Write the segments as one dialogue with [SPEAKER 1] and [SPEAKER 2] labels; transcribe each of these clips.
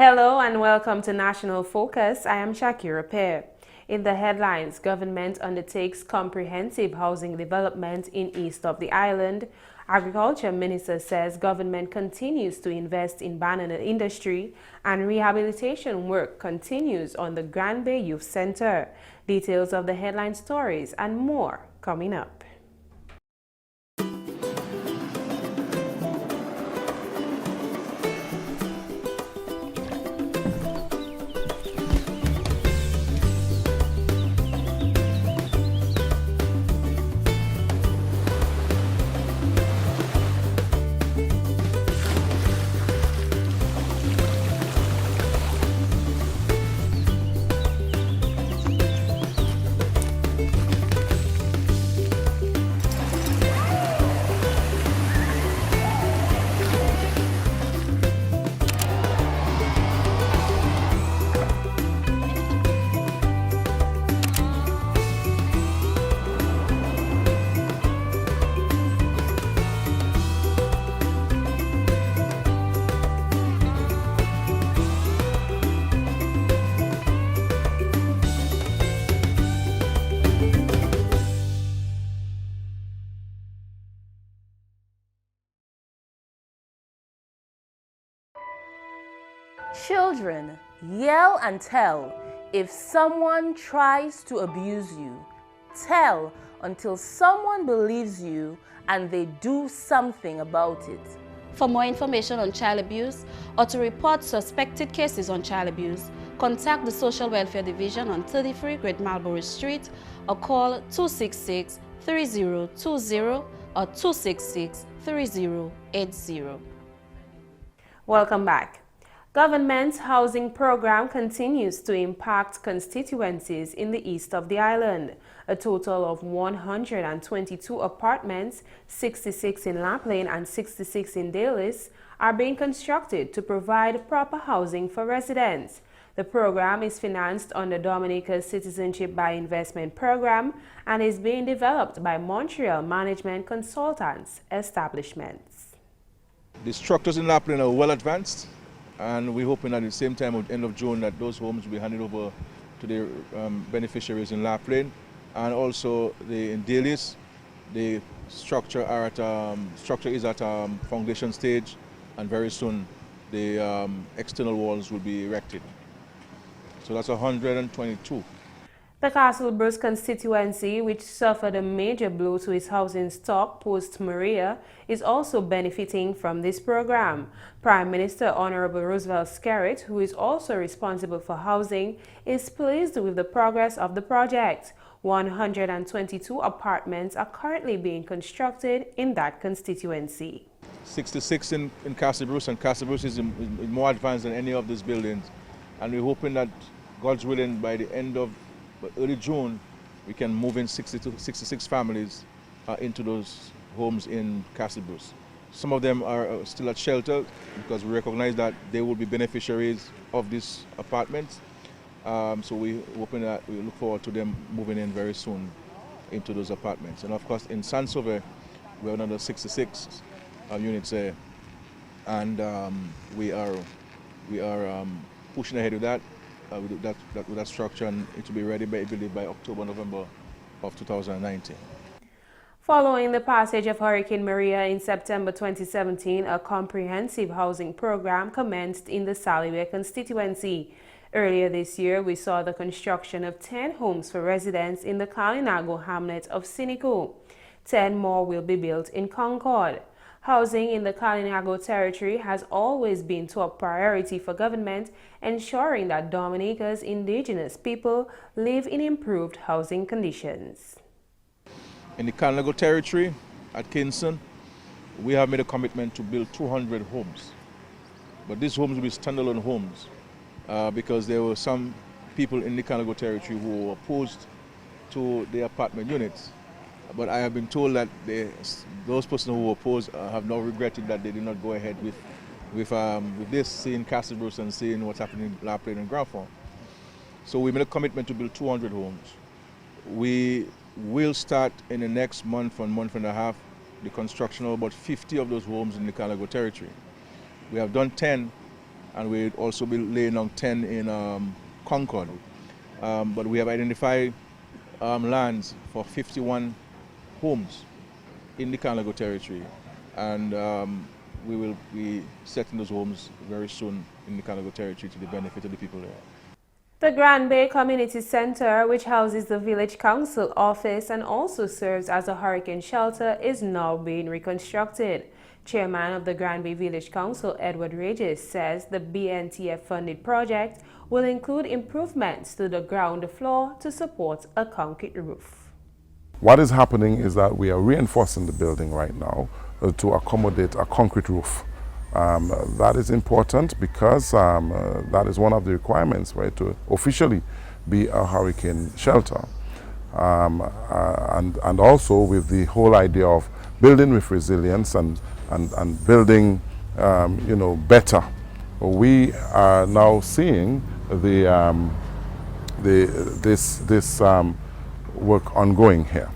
[SPEAKER 1] Hello and welcome to National Focus. I am Shaakira, Pierre. In the headlines, government undertakes comprehensive housing development in east of the island. Agriculture Minister says government continues to invest in banana industry and rehabilitation work continues on the Grand Bay Youth Center. Details of the headline stories and more coming up.
[SPEAKER 2] Children, yell and tell if someone tries to abuse you. Tell until someone believes you and they do something about it.
[SPEAKER 3] For more information on child abuse or to report suspected cases on child abuse, contact the Social Welfare Division on 33 Great Marlborough Street or call 266-3020 or 266-3080.
[SPEAKER 1] Welcome back. Government's housing program continues to impact constituencies in the east of the island. A total of 122 apartments, 66 in Laplain and 66 in Dalis, are being constructed to provide proper housing for residents. The program is financed under Dominica's Citizenship by Investment program and is being developed by Montreal Management Consultants Establishments.
[SPEAKER 4] The structures in Laplain are well advanced, and we're hoping at the same time at the end of June that those homes will be handed over to the beneficiaries in Laplain. And also in Dalis, the structure is at foundation stage, and very soon the external walls will be erected. So that's 122.
[SPEAKER 1] The Castle-Bruce constituency, which suffered a major blow to its housing stock post-Maria, is also benefiting from this program. Prime Minister Honorable Roosevelt Skerritt, who is also responsible for housing, is pleased with the progress of the project. 122 apartments are currently being constructed in that constituency.
[SPEAKER 4] 66 in Castle-Bruce, and Castle-Bruce is more advanced than any of these buildings. And we're hoping that, God's willing, by the end of early June, we can move in 66 families into those homes in Castle-Bruce. Some of them are still at shelter because we recognize that they will be beneficiaries of these apartments. So we look forward to them moving in very soon into those apartments. And of course, in Saint-Sauveur, we have another 66 units there, and we are pushing ahead with that. With that structure, and it will be ready by October, November of 2019.
[SPEAKER 1] Following the passage of Hurricane Maria in September 2017, a comprehensive housing program commenced in the Saliwe constituency. Earlier this year, we saw the construction of 10 homes for residents in the Kalinago hamlet of Sinico. 10 more will be built in Concord. Housing in the Kalinago territory has always been top priority for government, ensuring that Dominica's indigenous people live in improved housing conditions.
[SPEAKER 4] In the Kalinago territory at Kingston, we have made a commitment to build 200 homes. But these homes will be standalone homes because there were some people in the Kalinago territory who were opposed to the apartment units. But I have been told that those persons who oppose have now regretted that they did not go ahead with this, seeing Castle-Bruce and seeing what's happening in Laplain and Grand Fond. So we made a commitment to build 200 homes. We will start in the next month and a half the construction of about 50 of those homes in the Kalinago territory. We have done 10 and we'll also be laying down 10 in Concord. But we have identified lands for 51 homes in the Canlago territory, and we will be setting those homes very soon in the Canlago territory to the benefit of the people there.
[SPEAKER 1] The Grand Bay Community Center, which houses the Village Council office and also serves as a hurricane shelter, is now being reconstructed. Chairman of the Grand Bay Village Council, Edward Regis, says the BNTF-funded project will include improvements to the ground floor to support a concrete roof.
[SPEAKER 5] What is happening is that we are reinforcing the building right now to accommodate a concrete roof. That is important because that is one of the requirements for it to officially be a hurricane shelter. And also with the whole idea of building with resilience and building better. We are now seeing this work ongoing here.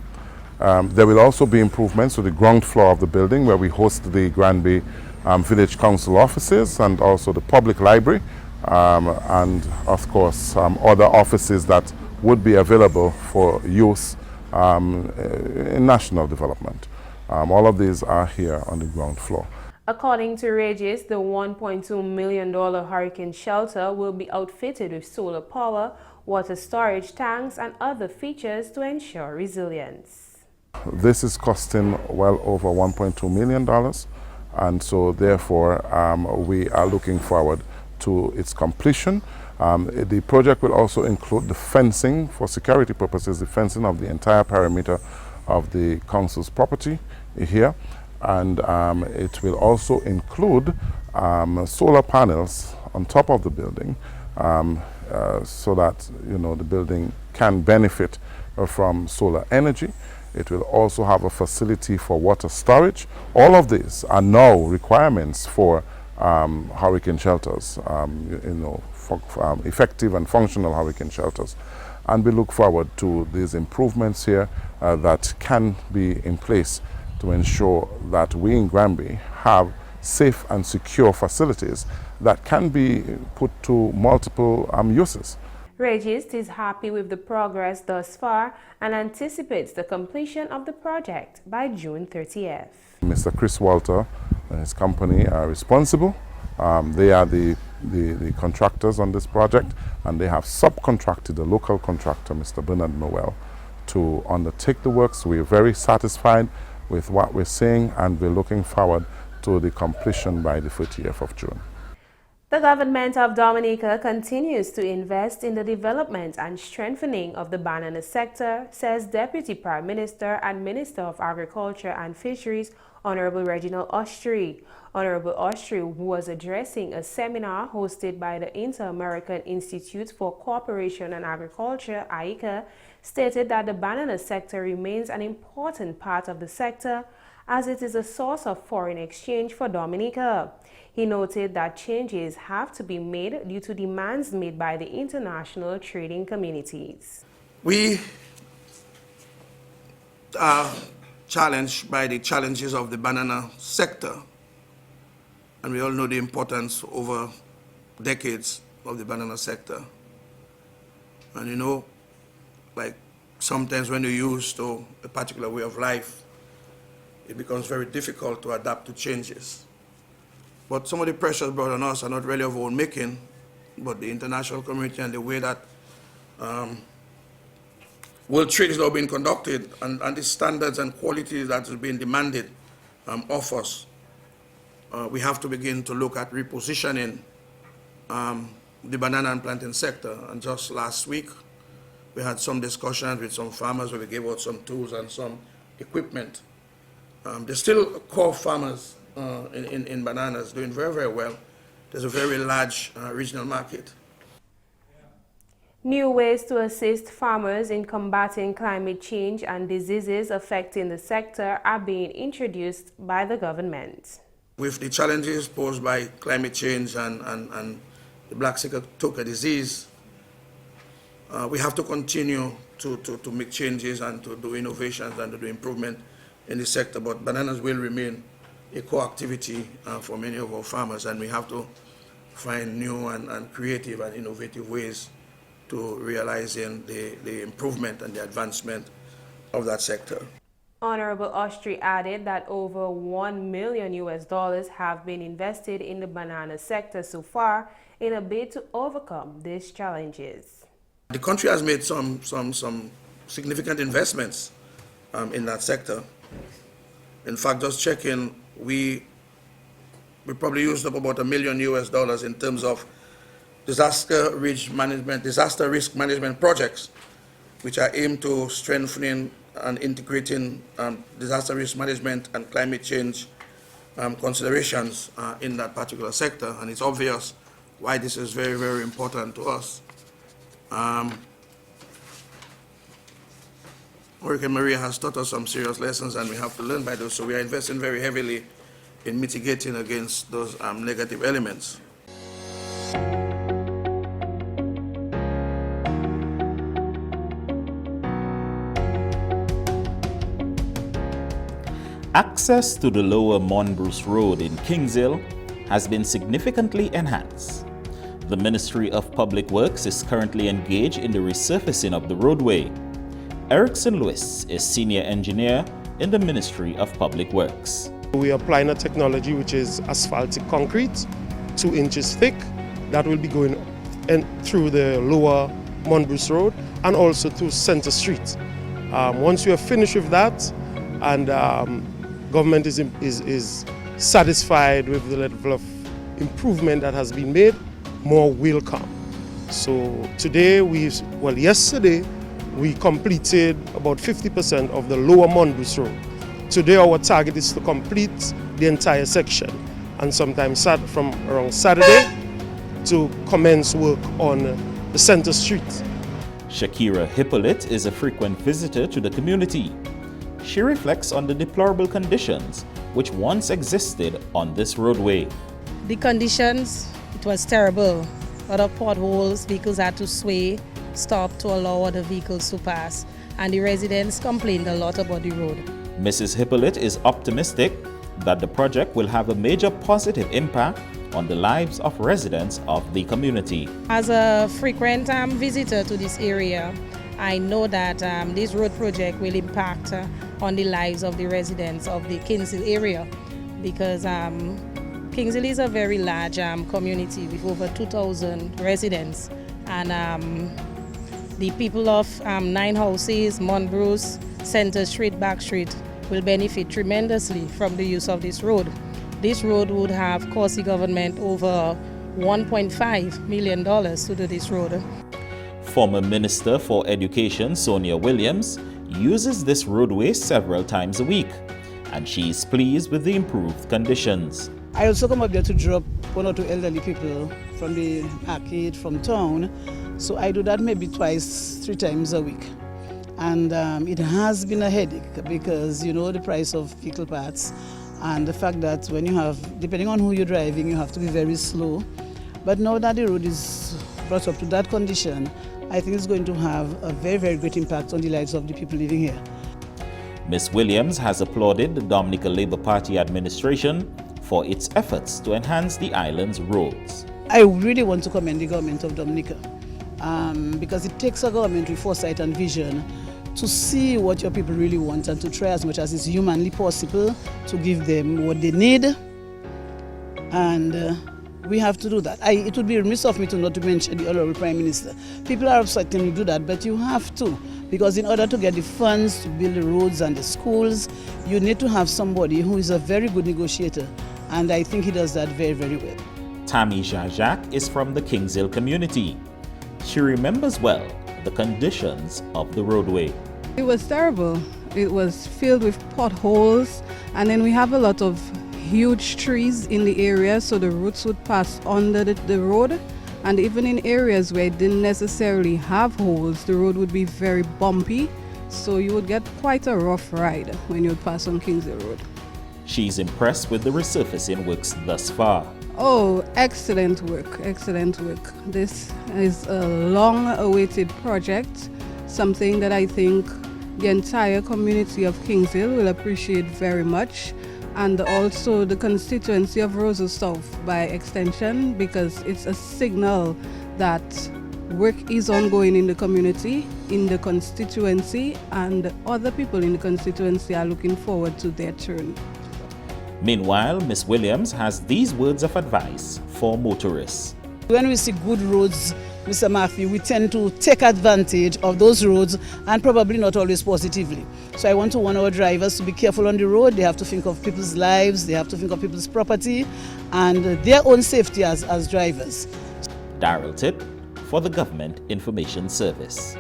[SPEAKER 5] There will also be improvements to the ground floor of the building where we host the Grand Bay Village Council offices and also the public library and of course other offices that would be available for use in national development. All of these are here on the ground floor.
[SPEAKER 1] According to Regis, the $1.2 million hurricane shelter will be outfitted with solar power, water storage tanks and other features to ensure resilience.
[SPEAKER 5] This is costing well over $1.2 million. And so therefore we are looking forward to its completion. The project will also include the fencing for security purposes, the fencing of the entire perimeter of the council's property here. And it will also include solar panels on top of the building so that the building can benefit from solar energy. It will also have a facility for water storage. All of these are now requirements for hurricane shelters, effective and functional hurricane shelters. And we look forward to these improvements here that can be in place to ensure that we in Grand Bay have safe and secure facilities that can be put to multiple uses.
[SPEAKER 1] Regis is happy with the progress thus far and anticipates the completion of the project by June 30th.
[SPEAKER 5] Mr. Chris Walter and his company are responsible. They are the contractors on this project, and they have subcontracted a local contractor, Mr. Bernard Noel, to undertake the works. We are very satisfied with what we're seeing, and we're looking forward to the completion by the 30th of June.
[SPEAKER 1] The government of Dominica continues to invest in the development and strengthening of the banana sector, says Deputy Prime Minister and Minister of Agriculture and Fisheries, Honorable Reginald Austrie. Honorable Austrie, who was addressing a seminar hosted by the Inter-American Institute for Cooperation and Agriculture, ICA, stated that the banana sector remains an important part of the sector as it is a source of foreign exchange for Dominica. He noted that changes have to be made due to demands made by the international trading communities.
[SPEAKER 6] We are challenged by the challenges of the banana sector, and we all know the importance over decades of the banana sector. And like sometimes when you're used to a particular way of life, it becomes very difficult to adapt to changes. But some of the pressures brought on us are not really of our own making, but the international community and the way that world trade is now being conducted and the standards and qualities that is being demanded of us. We have to begin to look at repositioning the banana and plantain sector. And just last week, we had some discussions with some farmers where we gave out some tools and some equipment. There's still core farmers in bananas doing very, very well. There's a very large regional market.
[SPEAKER 1] New ways to assist farmers in combating climate change and diseases affecting the sector are being introduced by the government.
[SPEAKER 6] With the challenges posed by climate change and the black sickle-toker disease, we have to continue to make changes and to do innovations and to do improvement in the sector. But bananas will remain a core activity for many of our farmers, and we have to find new and creative and innovative ways to realizing the improvement and the advancement of that sector.
[SPEAKER 1] Honorable Austri added that over $1 million have been invested in the banana sector so far in a bid to overcome these challenges.
[SPEAKER 6] The country has made some significant investments in that sector. In fact, just checking, we probably used up about $1 million in terms of disaster risk management projects, which are aimed to strengthening and integrating disaster risk management and climate change considerations in that particular sector. And it's obvious why this is very, very important to us. Hurricane Maria has taught us some serious lessons, and we have to learn by those. So we are investing very heavily in mitigating against those negative elements.
[SPEAKER 7] Access to the lower Monbruce Road in KINGSHILL has been significantly enhanced. The Ministry of Public Works is currently engaged in the resurfacing of the roadway. Erickson Lewis is Senior Engineer in the Ministry of Public Works.
[SPEAKER 8] We are applying a technology which is asphaltic concrete, 2 inches thick, that will be going through the lower Monbruce Road and also through Center Street. Once we are finished with that, and government is satisfied with the level of improvement that has been made, more will come. So today, yesterday, we completed about 50% of the lower Monbruce Road. Today, our target is to complete the entire section, and sometime from around Saturday to commence work on the Center Street.
[SPEAKER 7] Shaakira Hippolyte is a frequent visitor to the community. She reflects on the deplorable conditions which once existed on this roadway.
[SPEAKER 9] The conditions, it was terrible. A lot of potholes, vehicles had to sway, stop to allow other vehicles to pass, and the residents complained a lot about the road.
[SPEAKER 7] Mrs. Hippolyte is optimistic that the project will have a major positive impact on the lives of residents of the community.
[SPEAKER 9] As a frequent visitor to this area, I know that this road project will impact on the lives of the residents of the KINGSHILL area, because KINGSHILL is a very large community with over 2,000 residents, and the people of 9 houses, Monbruce, Center Street, Back Street, will benefit tremendously from the use of this road. This road would have cost the government over $1.5 million to do this road.
[SPEAKER 7] Former Minister for Education Sonia Williams uses this roadway several times a week, and she is pleased with the improved conditions.
[SPEAKER 10] I also come up there to drop 1 or 2 elderly people from the arcade from town, so I do that maybe 2-3 times a week. And it has been a headache because, you know, the price of vehicle parts and the fact that when you have, depending on who you're driving, you have to be very slow. But now that the road is brought up to that condition, I think it's going to have a very, very great impact on the lives of the people living here.
[SPEAKER 7] Ms. Williams has applauded the Dominica Labour Party administration for its efforts to enhance the island's roads.
[SPEAKER 10] I really want to commend the government of Dominica because it takes a government with foresight and vision to see what your people really want and to try as much as is humanly possible to give them what they need, and we have to do that. It would be remiss of me to not to mention the Honourable Prime Minister. People are upset when you do that, but you have to, because in order to get the funds to build the roads and the schools, you need to have somebody who is a very good negotiator, and I think he does that very, very well.
[SPEAKER 7] Tammy Jajak is from the KINGSHILL community. She remembers well the conditions of the roadway.
[SPEAKER 11] It was terrible. It was filled with potholes, and then we have a lot of huge trees in the area, so the roots would pass under the road, and even in areas where it didn't necessarily have holes, the road would be very bumpy, so you would get quite a rough ride when you would pass on KINGSHILL Road.
[SPEAKER 7] She's impressed with the resurfacing works thus far.
[SPEAKER 11] Oh, excellent work, excellent work. This is a long-awaited project, something that I think the entire community of KINGSHILL will appreciate very much. and also the constituency of Roseau South by extension, because it's a signal that work is ongoing in the community, in the constituency, and other people in the constituency are looking forward to their turn.
[SPEAKER 7] Meanwhile, Ms. Williams has these words of advice for motorists.
[SPEAKER 10] When we see good roads, Mr. Matthew, we tend to take advantage of those roads and probably not always positively. So I want to warn our drivers to be careful on the road. They have to think of people's lives, they have to think of people's property and their own safety as drivers.
[SPEAKER 7] Daryl Tip for the Government Information Service.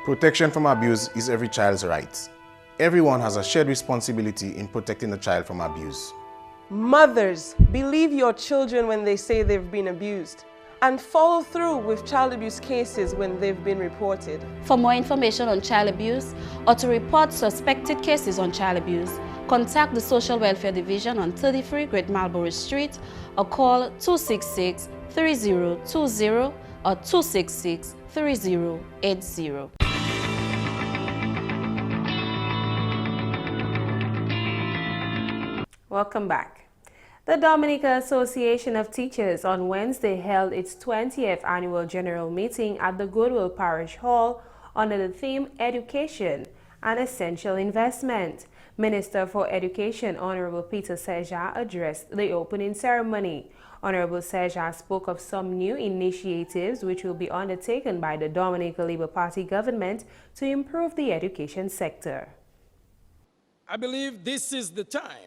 [SPEAKER 12] Protection from abuse is every child's right. Everyone has a shared responsibility in protecting the child from abuse.
[SPEAKER 13] Mothers, believe your children when they say they've been abused, and follow through with child abuse cases when they've been reported.
[SPEAKER 3] For more information on child abuse or to report suspected cases on child abuse, contact the Social Welfare Division on 33 Great Marlborough Street or call 266-3020 or 266-3080.
[SPEAKER 1] Welcome back. The Dominica Association of Teachers on Wednesday held its 20th annual general meeting at the Goodwill Parish Hall under the theme Education, an Essential Investment. Minister for Education Honorable Peter Seja addressed the opening ceremony. Honorable Seja spoke of some new initiatives which will be undertaken by the Dominica Labour Party government to improve the education sector.
[SPEAKER 14] I believe this is the time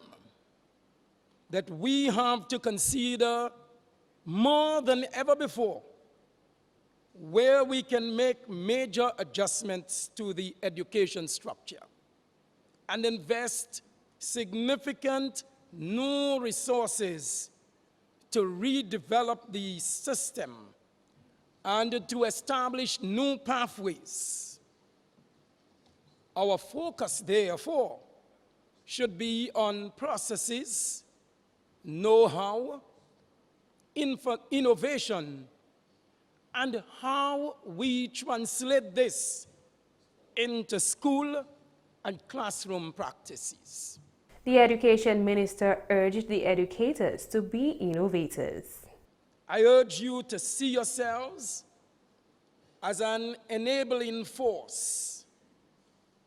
[SPEAKER 14] that we have to consider more than ever before where we can make major adjustments to the education structure and invest significant new resources to redevelop the system and to establish new pathways. Our focus, therefore, should be on processes, know-how, innovation, and how we translate this into school and classroom practices.
[SPEAKER 1] The Education Minister urged the educators to be innovators.
[SPEAKER 14] I urge you to see yourselves as an enabling force,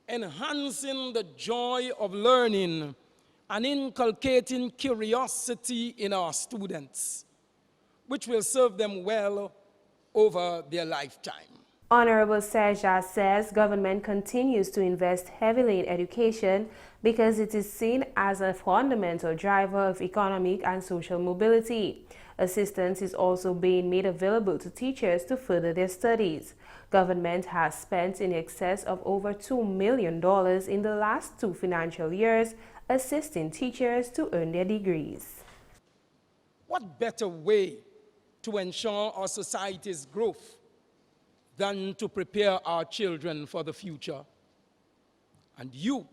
[SPEAKER 14] enhancing the joy of learning and inculcating curiosity in our students, which will serve them well over their lifetime.
[SPEAKER 1] Honorable Seja says government continues to invest heavily in education because it is seen as a fundamental driver of economic and social mobility. Assistance is also being made available to teachers to further their studies. Government has spent in excess of over $2 million in the last 2 financial years assisting teachers to earn their degrees.
[SPEAKER 14] What better way to ensure our society's growth than to prepare our children for the future? And you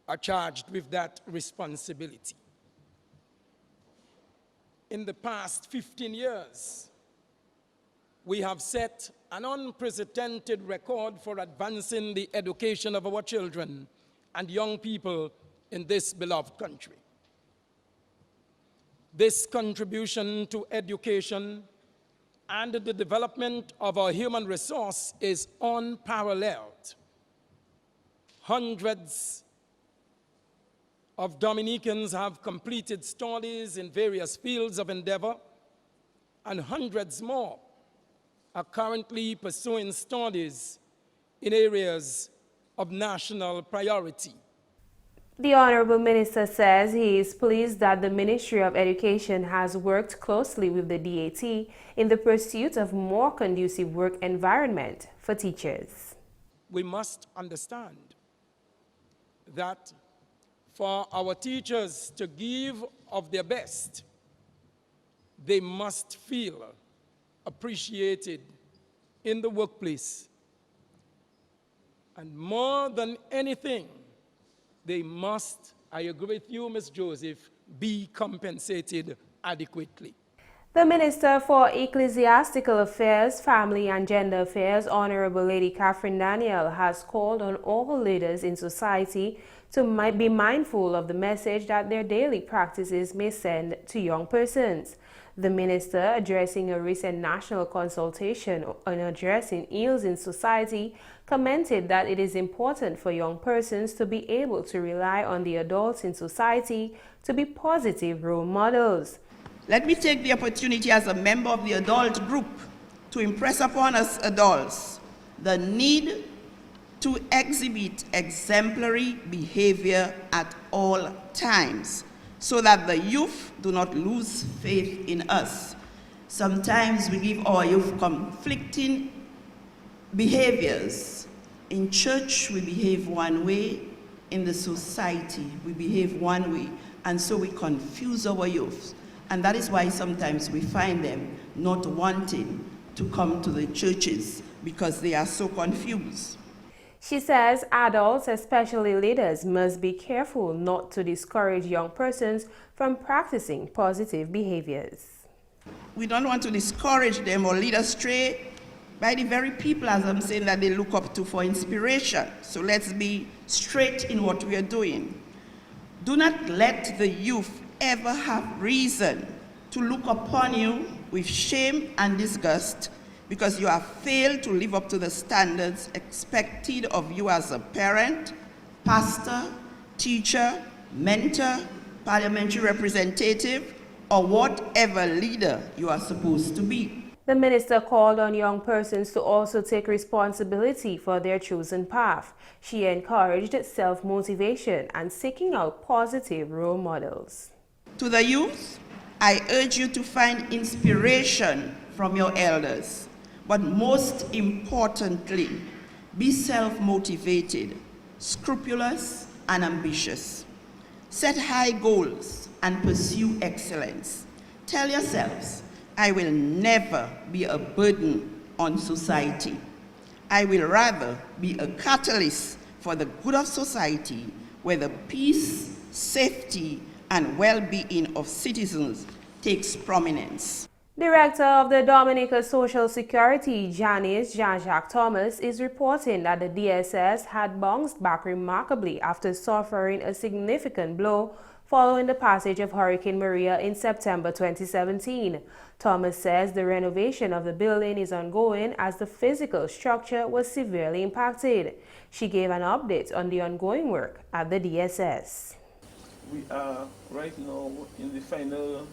[SPEAKER 14] are charged with that responsibility. In the past 15 years, we have set an unprecedented record for advancing the education of our children and young people in this beloved country. This contribution to education and the development of our human resource is unparalleled. Hundreds of Dominicans have completed studies in various fields of endeavor, and hundreds more are currently pursuing studies in areas of national priority.
[SPEAKER 1] The Honorable Minister says he is pleased that the Ministry of Education has worked closely with the DAT in the pursuit of more conducive work environment for teachers.
[SPEAKER 14] We must understand that for our teachers to give of their best, they must feel appreciated in the workplace. And more than anything, they must, I agree with you, Ms. Joseph, be compensated adequately.
[SPEAKER 1] The Minister for Ecclesiastical Affairs, Family and Gender Affairs, Honorable Lady Catherine Daniel, has called on all leaders in society to be mindful of the message that their daily practices may send to young persons. The minister, addressing a recent national consultation on addressing ills in society, commented that it is important for young persons to be able to rely on the adults in society to be positive role models.
[SPEAKER 15] Let me take the opportunity as a member of the adult group to impress upon us adults the need to exhibit exemplary behavior at all times so that the youth do not lose faith in us. Sometimes we give our youth conflicting behaviors. In church, we behave one way. In the society, we behave one way. And so we confuse our youth. And that is why sometimes we find them not wanting to come to the churches because they are so confused.
[SPEAKER 1] She says adults, especially leaders, must be careful not to discourage young persons from practicing positive behaviors.
[SPEAKER 15] We don't want to discourage them or lead astray by the very people, as I'm saying, that they look up to for inspiration. So let's be straight in what we are doing. Do not let the youth ever have reason to look upon you with shame and disgust because you have failed to live up to the standards expected of you as a parent, pastor, teacher, mentor, parliamentary representative, or whatever leader you are supposed to be.
[SPEAKER 1] The minister called on young persons to also take responsibility for their chosen path. She encouraged self-motivation and seeking out positive role models.
[SPEAKER 15] To the youth, I urge you to find inspiration from your elders, but most importantly, be self-motivated, scrupulous, and ambitious. Set high goals and pursue excellence. Tell yourselves, I will never be a burden on society. I will rather be a catalyst for the good of society where the peace, safety, and well-being of citizens takes prominence.
[SPEAKER 1] Director of the Dominica Social Security, Janice Jean-Jacques Thomas, is reporting that the DSS had bounced back remarkably after suffering a significant blow following the passage of Hurricane Maria in September 2017. Thomas says the renovation of the building is ongoing as the physical structure was severely impacted. She gave an update on the ongoing work at the DSS.
[SPEAKER 16] We are right now in the final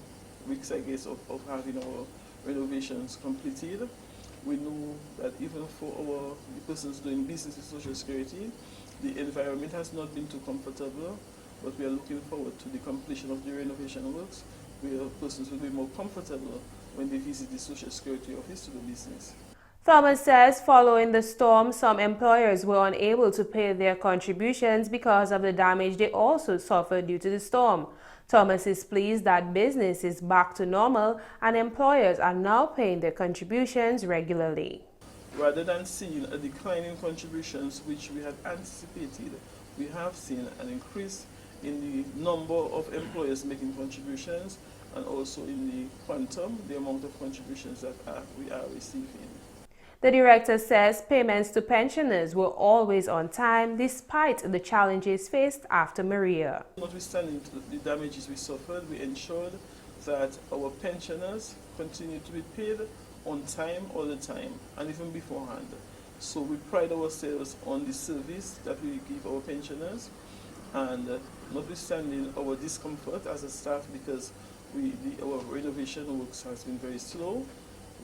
[SPEAKER 16] weeks, I guess, of having our renovations completed. We know that even for the persons doing business with Social Security, the environment has not been too comfortable, but we are looking forward to the completion of the renovation works, where persons will be more comfortable when they visit the Social Security office to do business.
[SPEAKER 1] Thomas says following the storm, some employers were unable to pay their contributions because of the damage they also suffered due to the storm. Thomas is pleased that business is back to normal and employers are now paying their contributions regularly.
[SPEAKER 16] Rather than seeing a decline in contributions which we had anticipated, we have seen an increase in the number of employers making contributions and also in the quantum, the amount of contributions that we are receiving.
[SPEAKER 1] The director says payments to pensioners were always on time despite the challenges faced after Maria.
[SPEAKER 16] Notwithstanding the damages we suffered, we ensured that our pensioners continue to be paid on time all the time and even beforehand. So we pride ourselves on the service that we give our pensioners, and notwithstanding our discomfort as a staff because our renovation works has been very slow,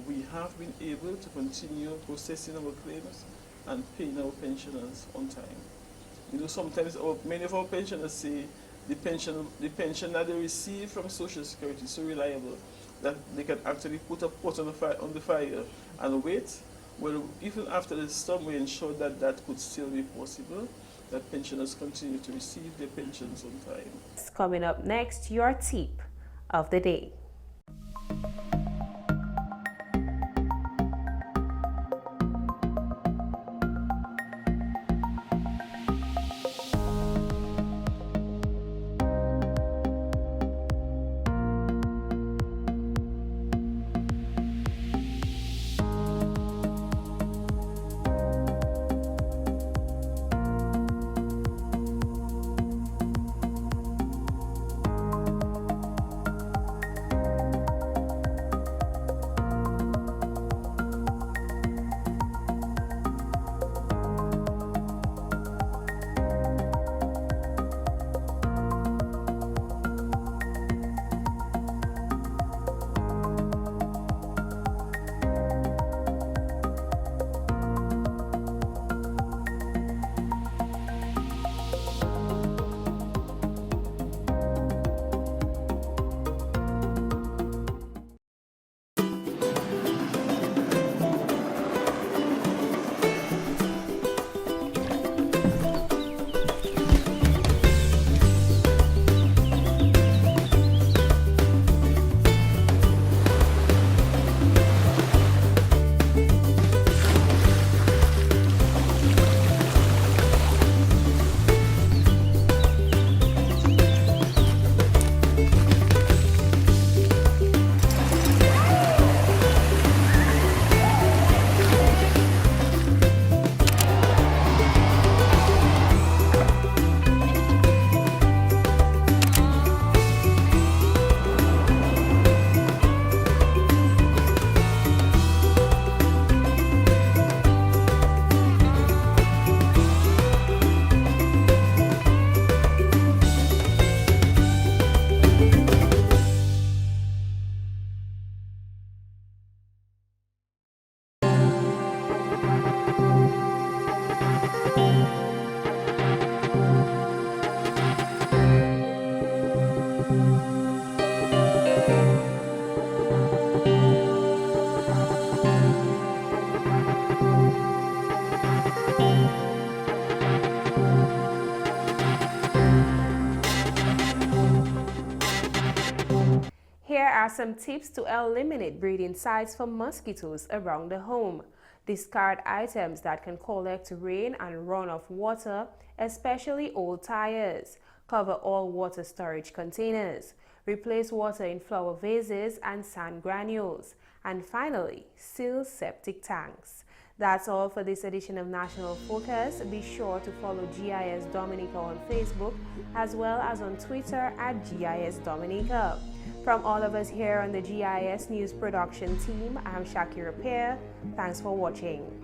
[SPEAKER 16] we have been able to continue processing our claims and paying our pensioners on time. You know, sometimes many of our pensioners say the pension that they receive from Social Security is so reliable that they can actually put a pot on the fire and wait. Well, even after the storm, we ensured that that could still be possible, that pensioners continue to receive their pensions on time.
[SPEAKER 1] Coming up next, your tip of the day. Here are some tips to eliminate breeding sites for mosquitoes around the home. Discard items that can collect rain and runoff water, especially old tires. Cover all water storage containers. Replace water in flower vases and sand granules. And finally, seal septic tanks. That's all for this edition of National Focus. Be sure to follow GIS Dominica on Facebook as well as on Twitter at GIS Dominica. From all of us here on the GIS News Production team, I'm Shaakira Pierre. Thanks for watching.